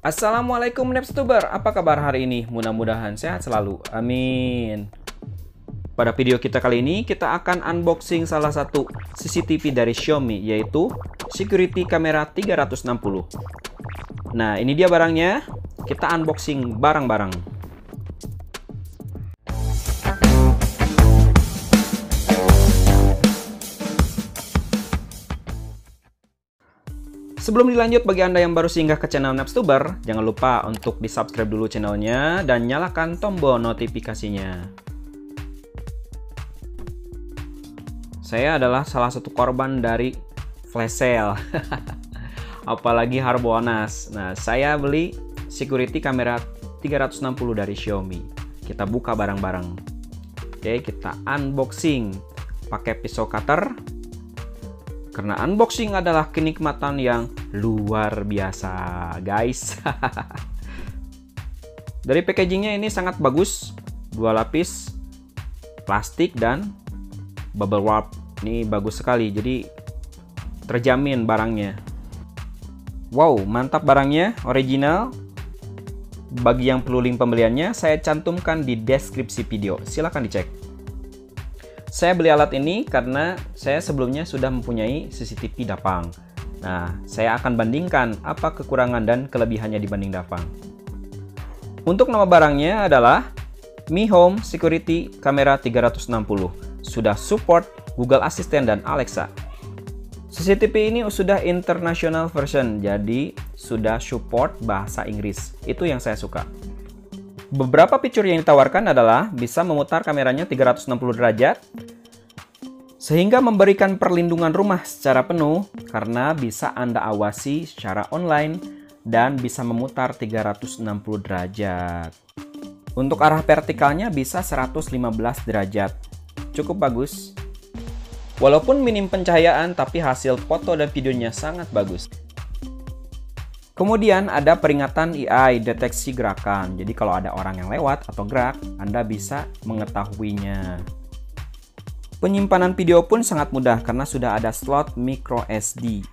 Assalamualaikum Nepstuber, apa kabar hari ini? Mudah-mudahan sehat selalu, amin. Pada video kita kali ini, kita akan unboxing salah satu CCTV dari Xiaomi, yaitu Security Camera 360. Nah, ini dia barangnya, kita unboxing bareng-bareng. Sebelum dilanjut, bagi Anda yang baru singgah ke channel Nepstuber, jangan lupa untuk di-subscribe dulu channelnya dan nyalakan tombol notifikasinya. Saya adalah salah satu korban dari flash sale, apalagi Harbolnas. Nah, saya beli security kamera 360 dari Xiaomi. Kita buka bareng-bareng. Oke, kita unboxing pakai pisau cutter. Karena unboxing adalah kenikmatan yang luar biasa, guys. Dari packagingnya ini sangat bagus. 2 lapis plastik dan bubble wrap. Ini bagus sekali, jadi terjamin barangnya. Wow, mantap barangnya, original. Bagi yang perlu link pembeliannya, saya cantumkan di deskripsi video. Silahkan dicek. Saya beli alat ini karena saya sebelumnya sudah mempunyai CCTV Dapang. Nah, saya akan bandingkan apa kekurangan dan kelebihannya dibanding Dapang. Untuk nama barangnya adalah Mi Home Security Camera 360. Sudah support Google Assistant dan Alexa. CCTV ini sudah international version, jadi sudah support bahasa Inggris. Itu yang saya suka. Beberapa fitur yang ditawarkan adalah bisa memutar kameranya 360 derajat, sehingga memberikan perlindungan rumah secara penuh karena bisa Anda awasi secara online dan bisa memutar 360 derajat. Untuk arah vertikalnya bisa 115 derajat. Cukup bagus. Walaupun minim pencahayaan, tapi hasil foto dan videonya sangat bagus. Kemudian ada peringatan AI deteksi gerakan. Jadi kalau ada orang yang lewat atau gerak, Anda bisa mengetahuinya. Penyimpanan video pun sangat mudah karena sudah ada slot micro SD.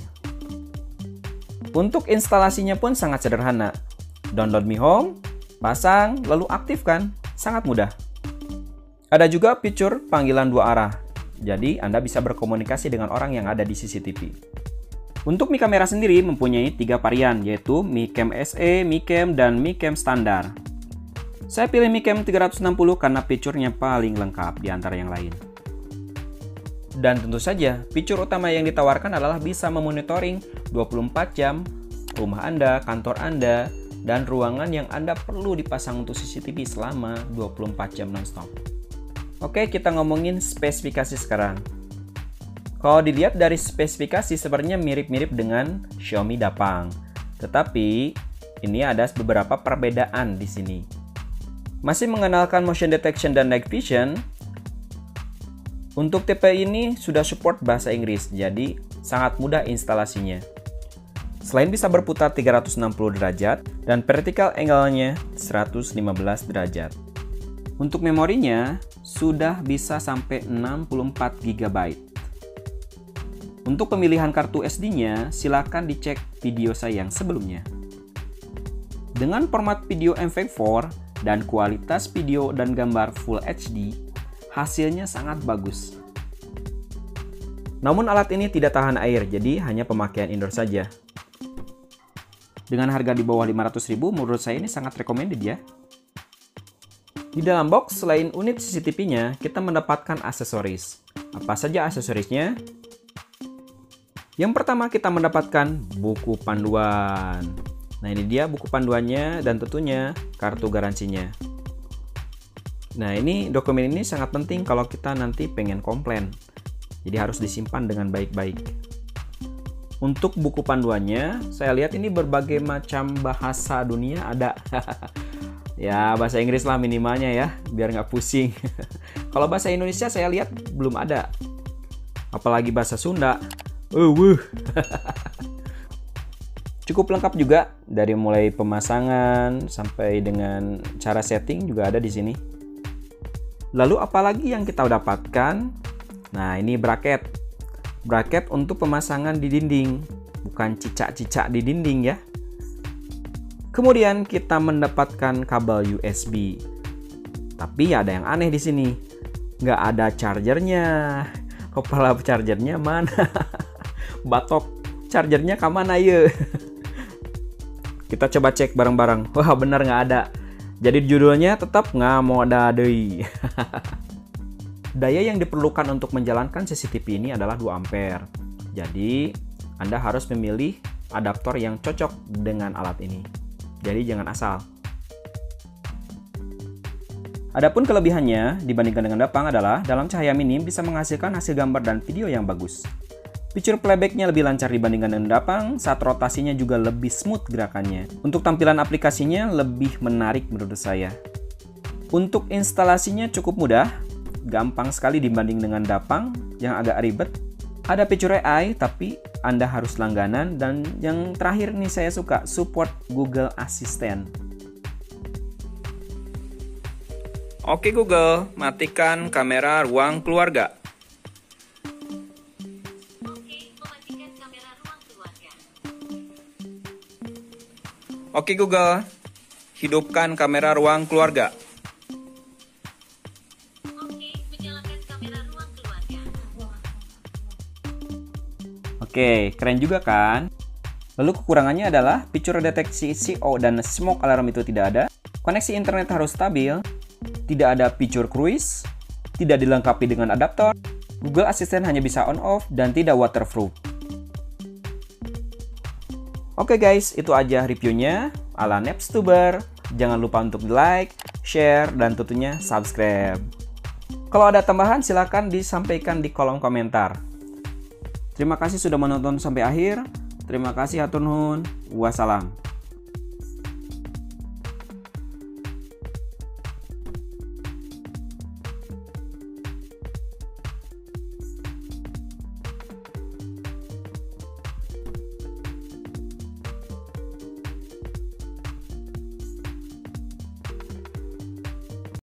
Untuk instalasinya pun sangat sederhana. Download Mi Home, pasang, lalu aktifkan. Sangat mudah. Ada juga fitur panggilan 2 arah. Jadi Anda bisa berkomunikasi dengan orang yang ada di CCTV. Untuk Mi Kamera sendiri mempunyai 3 varian, yaitu Mi Cam SE, Mi Cam, dan Mi Cam standar. Saya pilih Mi Cam 360 karena fiturnya paling lengkap di antara yang lain. Dan tentu saja, fitur utama yang ditawarkan adalah bisa memonitoring 24 jam rumah Anda, kantor Anda, dan ruangan yang Anda perlu dipasang untuk CCTV selama 24 jam nonstop. Oke, kita ngomongin spesifikasi sekarang. Kalau dilihat dari spesifikasi sebenarnya mirip-mirip dengan Xiaomi Dapang. Tetapi ini ada beberapa perbedaan di sini. Masih mengenalkan motion detection dan night vision. Untuk TPI ini sudah support bahasa Inggris, jadi sangat mudah instalasinya. Selain bisa berputar 360 derajat dan vertical angle-nya 115 derajat. Untuk memorinya sudah bisa sampai 64 GB. Untuk pemilihan kartu SD-nya, silakan dicek video saya yang sebelumnya. Dengan format video MP4 dan kualitas video dan gambar Full HD, hasilnya sangat bagus. Namun alat ini tidak tahan air, jadi hanya pemakaian indoor saja. Dengan harga di bawah 500.000, menurut saya ini sangat recommended ya. Di dalam box, selain unit CCTV-nya, kita mendapatkan aksesoris. Apa saja aksesorisnya? Yang pertama kita mendapatkan buku panduan. Nah, ini dia buku panduannya dan tentunya kartu garansinya. Nah, ini dokumen ini sangat penting kalau kita nanti pengen komplain. Jadi harus disimpan dengan baik-baik. Untuk buku panduannya, saya lihat ini berbagai macam bahasa dunia ada. Ya, bahasa Inggris lah minimalnya ya, biar nggak pusing. Kalau bahasa Indonesia saya lihat belum ada. Apalagi bahasa Sunda. Cukup lengkap juga, dari mulai pemasangan sampai dengan cara setting juga ada di sini. Lalu apalagi yang kita dapatkan? Nah, ini bracket. Bracket untuk pemasangan di dinding, bukan cicak-cicak di dinding ya. Kemudian kita mendapatkan kabel USB. Tapi ada yang aneh di sini. Nggak ada chargernya. Kepala chargernya mana? Batok chargernya ke mana ya? Kita coba cek bareng-bareng. Wah, benar nggak ada. Jadi judulnya tetap nggak mau ada deui. Daya yang diperlukan untuk menjalankan CCTV ini adalah 2 ampere. Jadi, Anda harus memilih adaptor yang cocok dengan alat ini. Jadi jangan asal. Adapun kelebihannya dibandingkan dengan dapang adalah dalam cahaya minim bisa menghasilkan hasil gambar dan video yang bagus. Fitur playbacknya lebih lancar dibandingkan dengan dapang, saat rotasinya juga lebih smooth gerakannya. Untuk tampilan aplikasinya lebih menarik menurut saya. Untuk instalasinya cukup mudah, gampang sekali dibanding dengan dapang yang agak ribet. Ada fitur AI tapi Anda harus langganan, dan yang terakhir nih saya suka, support Google Assistant. Oke Google, matikan kamera ruang keluarga. Oke Google, hidupkan kamera ruang keluarga. Oke, keren juga kan? Lalu kekurangannya adalah fitur deteksi CO dan smoke alarm itu tidak ada, koneksi internet harus stabil, tidak ada fitur cruise, tidak dilengkapi dengan adaptor, Google Assistant hanya bisa on-off, dan tidak waterproof. Oke guys, itu aja reviewnya ala Nepstuber. Jangan lupa untuk like, share, dan tentunya subscribe. Kalau ada tambahan silahkan disampaikan di kolom komentar. Terima kasih sudah menonton sampai akhir. Terima kasih hatur nuhun. Wassalam.